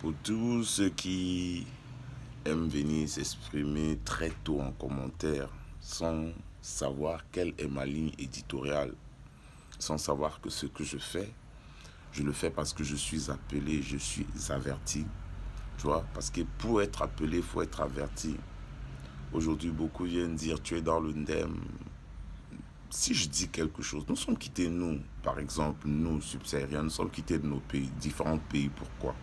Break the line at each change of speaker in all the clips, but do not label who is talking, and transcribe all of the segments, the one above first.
Pour tous ceux qui aiment venir s'exprimer très tôt en commentaire, sans savoir quelle est ma ligne éditoriale, sans savoir que ce que je le fais parce que je suis appelé, je suis averti. Tu vois, parce que pour être appelé, il faut être averti. Aujourd'hui, beaucoup viennent dire, tu es dans le NDEM. Si je dis quelque chose, nous sommes quittés, nous, par exemple, nous, subsahariens, nous sommes quittés de nos pays, différents pays. Pourquoi?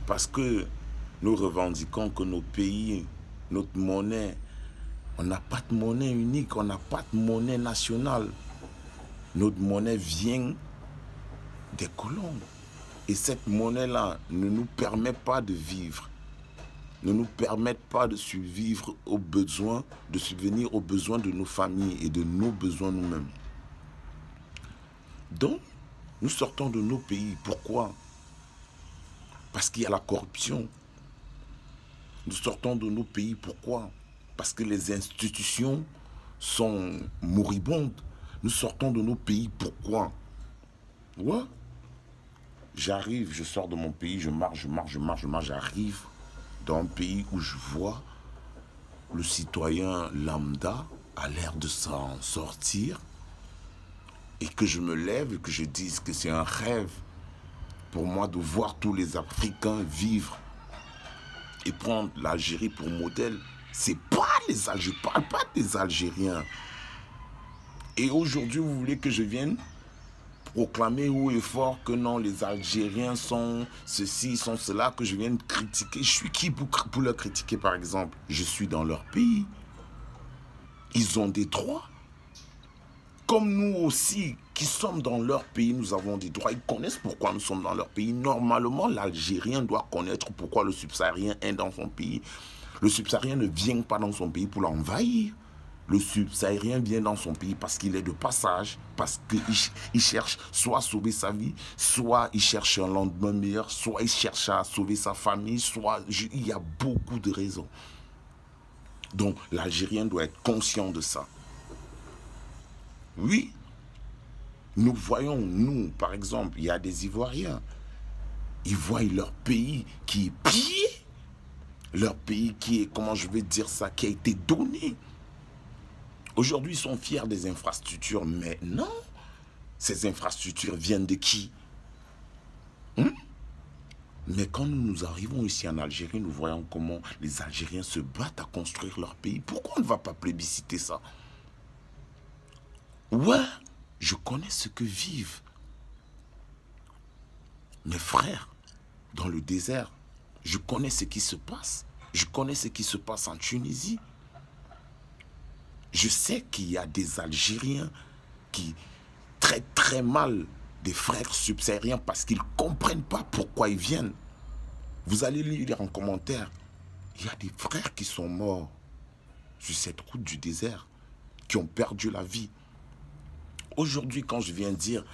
Parce que nous revendiquons que nos pays, notre monnaie, on n'a pas de monnaie unique, on n'a pas de monnaie nationale. Notre monnaie vient des colons. Et cette monnaie-là ne nous permet pas de vivre, ne nous permet pas de survivre aux besoins, de subvenir aux besoins de nos familles et de nos besoins nous-mêmes. Donc, nous sortons de nos pays. Pourquoi? Parce qu'il y a la corruption. Nous sortons de nos pays. Pourquoi? Parce que les institutions sont moribondes. Nous sortons de nos pays. Pourquoi? Ouais. J'arrive, je sors de mon pays, je marche, j'arrive dans un pays où je vois le citoyen lambda a l'air de s'en sortir et que je me lève et que je dise que c'est un rêve pour moi de voir tous les Africains vivre et prendre l'Algérie pour modèle. C'est pas les Algériens, je parle pas des Algériens. Et aujourd'hui, vous voulez que je vienne proclamer haut et fort que non, les Algériens sont ceci, sont cela, que je vienne critiquer. Je suis qui pour leur critiquer, par exemple? Je suis dans leur pays. Ils ont des droits. Comme nous aussi, qui sommes dans leur pays, nous avons des droits. Ils connaissent pourquoi nous sommes dans leur pays. Normalement, l'Algérien doit connaître pourquoi le subsaharien est dans son pays. Le subsaharien ne vient pas dans son pays pour l'envahir. Le subsaharien vient dans son pays parce qu'il est de passage, parce qu'il cherche soit à sauver sa vie, soit il cherche un lendemain meilleur, soit il cherche à sauver sa famille, soit il y a beaucoup de raisons. Donc l'Algérien doit être conscient de ça. Oui, nous voyons, nous, par exemple, il y a des Ivoiriens, ils voient leur pays qui est pillé, leur pays qui est, comment je vais dire ça, qui a été donné. Aujourd'hui, ils sont fiers des infrastructures, mais non. Ces infrastructures viennent de qui? Mais quand nous arrivons ici en Algérie, nous voyons comment les Algériens se battent à construire leur pays. Pourquoi on ne va pas plébisciter ça? Ouais, je connais ce que vivent mes frères dans le désert. Je connais ce qui se passe. Je connais ce qui se passe en Tunisie. Je sais qu'il y a des Algériens qui traitent très mal des frères subsahariens parce qu'ils ne comprennent pas pourquoi ils viennent. Vous allez lire en commentaire, il y a des frères qui sont morts sur cette route du désert, qui ont perdu la vie. Aujourd'hui, quand je viens dire,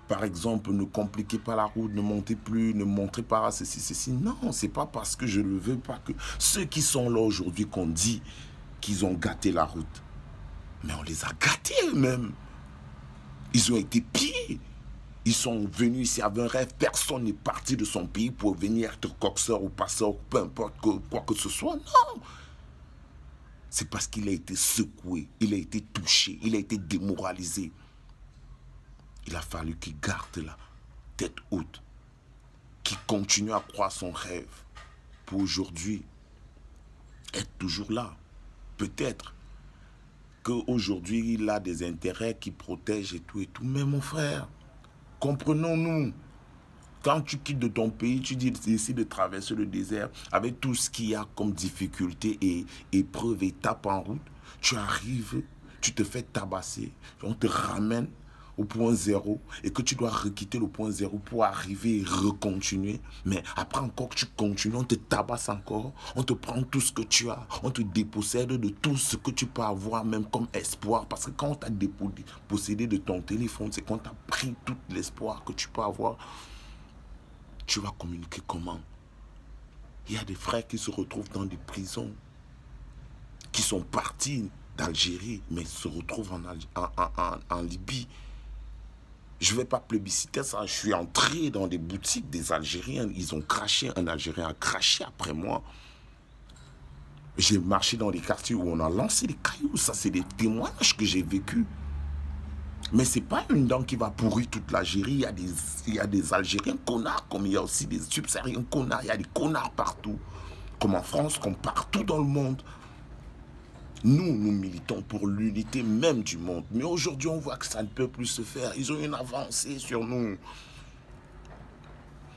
par exemple, ne compliquez pas la route, ne montez plus, ne montrez pas ceci, non, c'est pas parce que je ne veux pas que ceux qui sont là aujourd'hui qu'on dit qu'ils ont gâté la route. Mais on les a gâtés eux-mêmes. Ils ont été pillés. Ils sont venus ici avec un rêve. Personne n'est parti de son pays pour venir être coxeur ou passeur, peu importe quoi que ce soit. Non. C'est parce qu'il a été secoué, il a été touché, il a été démoralisé. Il a fallu qu'il garde la tête haute, qu'il continue à croire son rêve pour aujourd'hui être toujours là. Peut-être qu'aujourd'hui, il a des intérêts qui protègent et tout. Mais mon frère, comprenons-nous. Quand tu quittes de ton pays, tu décides de traverser le désert avec tout ce qu'il y a comme difficulté et épreuve, étape en route. Tu arrives, tu te fais tabasser, on te ramène au point zéro et que tu dois requitter le point zéro pour arriver et recontinuer. Mais après encore que tu continues, on te tabasse encore, on te prend tout ce que tu as, on te dépossède de tout ce que tu peux avoir même comme espoir. Parce que quand on t'a dépossédé de ton téléphone, c'est quand on t'a pris tout l'espoir que tu peux avoir. Tu vas communiquer comment? Il y a des frères qui se retrouvent dans des prisons, qui sont partis d'Algérie, mais se retrouvent en Libye. Je ne vais pas plébisciter ça. Je suis entré dans des boutiques des Algériens. Ils ont craché. Un Algérien a craché après moi. J'ai marché dans des quartiers où on a lancé des cailloux. Ça, c'est des témoignages que j'ai vécus. Mais ce n'est pas une dent qui va pourrir toute l'Algérie. Il y a des Algériens connards, comme il y a aussi des subsahariens connards. Il y a des connards partout. Comme en France, comme partout dans le monde. Nous militons pour l'unité même du monde. Mais aujourd'hui, on voit que ça ne peut plus se faire. Ils ont une avancée sur nous.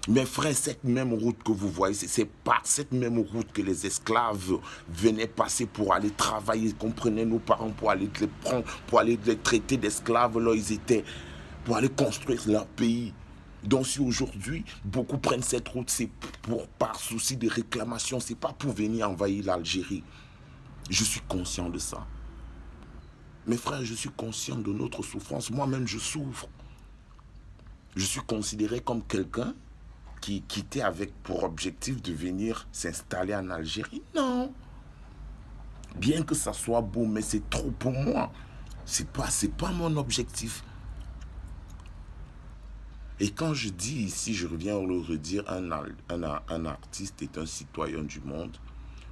Mes frères, cette même route que vous voyez, c'est par cette même route que les esclaves venaient passer pour aller travailler. Comprenez, nos parents, pour aller les prendre, pour aller les traiter d'esclaves, là, ils étaient, pour aller construire leur pays. Donc si aujourd'hui, beaucoup prennent cette route, c'est par souci de réclamation, c'est pas pour venir envahir l'Algérie. Je suis conscient de ça. Mes frères, je suis conscient de notre souffrance. Moi-même, je souffre. Je suis considéré comme quelqu'un qui quittait avec pour objectif de venir s'installer en Algérie. Non. Bien que ça soit beau, mais c'est trop pour moi. C'est pas mon objectif. Et quand je dis ici, je reviens à le redire, un artiste est un citoyen du monde,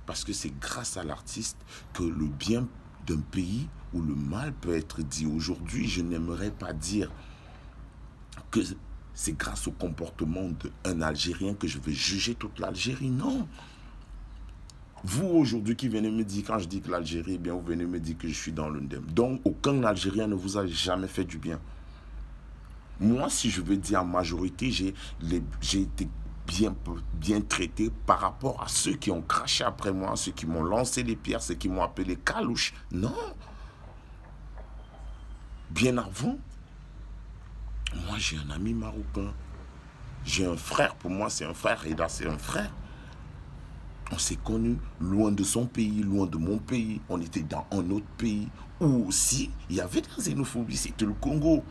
parce que c'est grâce à l'artiste que le bien d'un pays ou le mal peut être dit. Aujourd'hui, je n'aimerais pas dire que c'est grâce au comportement d'un Algérien que je vais juger toute l'Algérie. Non. Vous, aujourd'hui, qui venez me dire, quand je dis que l'Algérie est bien, vous venez me dire que je suis dans l'undem. Donc, aucun Algérien ne vous a jamais fait du bien. Moi, si je veux dire en majorité, j'ai été bien traité par rapport à ceux qui ont craché après moi, ceux qui m'ont lancé les pierres, ceux qui m'ont appelé Kalouche. Non. Bien avant, moi j'ai un ami marocain. J'ai un frère, pour moi c'est un frère, Reda c'est un frère. On s'est connus loin de son pays, loin de mon pays. On était dans un autre pays où aussi il y avait de la xénophobie, c'était le Congo.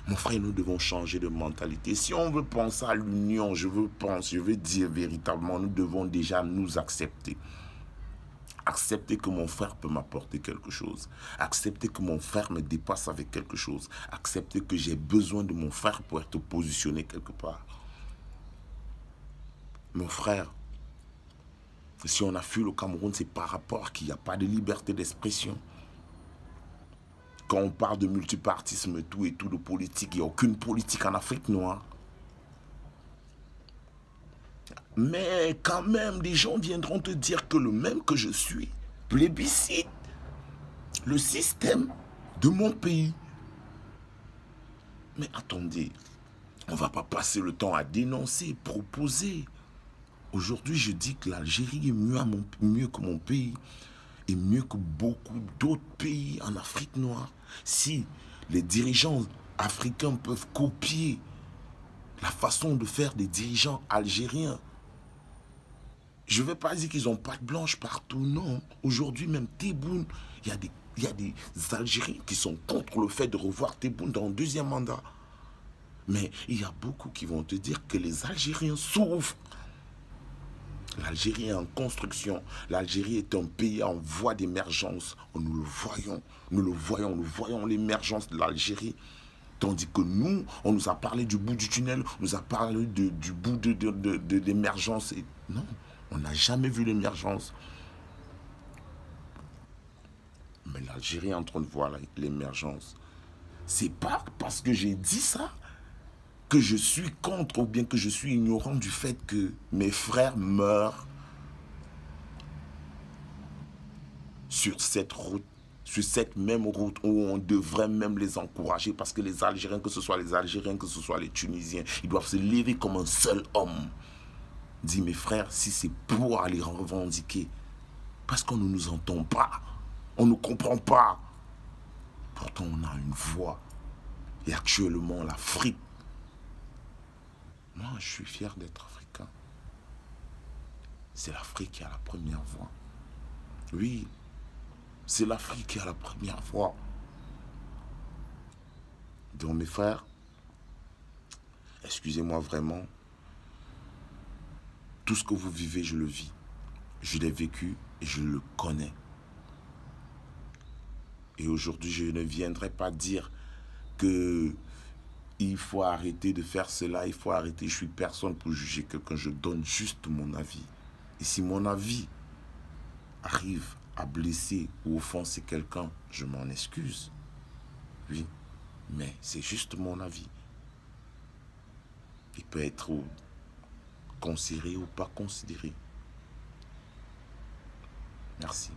Mon frère, nous devons changer de mentalité. Si on veut penser à l'union, je veux dire véritablement, nous devons déjà nous accepter. Accepter que mon frère peut m'apporter quelque chose. Accepter que mon frère me dépasse avec quelque chose. Accepter que j'ai besoin de mon frère pour être positionné quelque part. Mon frère, si on a fui le Cameroun, c'est par rapport qu'il n'y a pas de liberté d'expression. Quand on parle de multipartisme et tout, de politique, il n'y a aucune politique en Afrique noire. Mais quand même, des gens viendront te dire que le même que je suis plébiscite le système de mon pays. Mais attendez, on ne va pas passer le temps à dénoncer, proposer. Aujourd'hui, je dis que l'Algérie est mieux que mon pays. Et mieux que beaucoup d'autres pays en Afrique noire. Si les dirigeants africains peuvent copier la façon de faire des dirigeants algériens, je ne vais pas dire qu'ils ont patte blanche partout, non. Aujourd'hui, même Tebboune, il y a des Algériens qui sont contre le fait de revoir Tebboune dans un deuxième mandat. Mais il y a beaucoup qui vont te dire que les Algériens souffrent. L'Algérie est en construction. L'Algérie est un pays en voie d'émergence. Nous le voyons, l'émergence de l'Algérie. Tandis que nous, on nous a parlé du bout du tunnel, on nous a parlé du bout de l'émergence. Non, on n'a jamais vu l'émergence. Mais l'Algérie est en train de voir l'émergence. C'est pas parce que j'ai dit ça que je suis contre ou bien que je suis ignorant du fait que mes frères meurent sur cette route, sur cette même route où on devrait même les encourager parce que les Algériens, que ce soit les Algériens, que ce soit les Tunisiens, ils doivent se lever comme un seul homme. Dis mes frères, si c'est pour aller revendiquer, parce qu'on ne nous entend pas, on ne comprend pas. Pourtant on a une voix. Et actuellement l'Afrique, moi, je suis fier d'être africain. C'est l'Afrique qui a la première voix. Oui, c'est l'Afrique qui a la première voix. Donc, mes frères, excusez-moi vraiment, tout ce que vous vivez, je le vis. Je l'ai vécu et je le connais. Et aujourd'hui, je ne viendrai pas dire que il faut arrêter de faire cela, il faut arrêter. Je suis personne pour juger quelqu'un, je donne juste mon avis. Et si mon avis arrive à blesser ou offenser quelqu'un, je m'en excuse. Oui, mais c'est juste mon avis. Il peut être considéré ou pas considéré. Merci.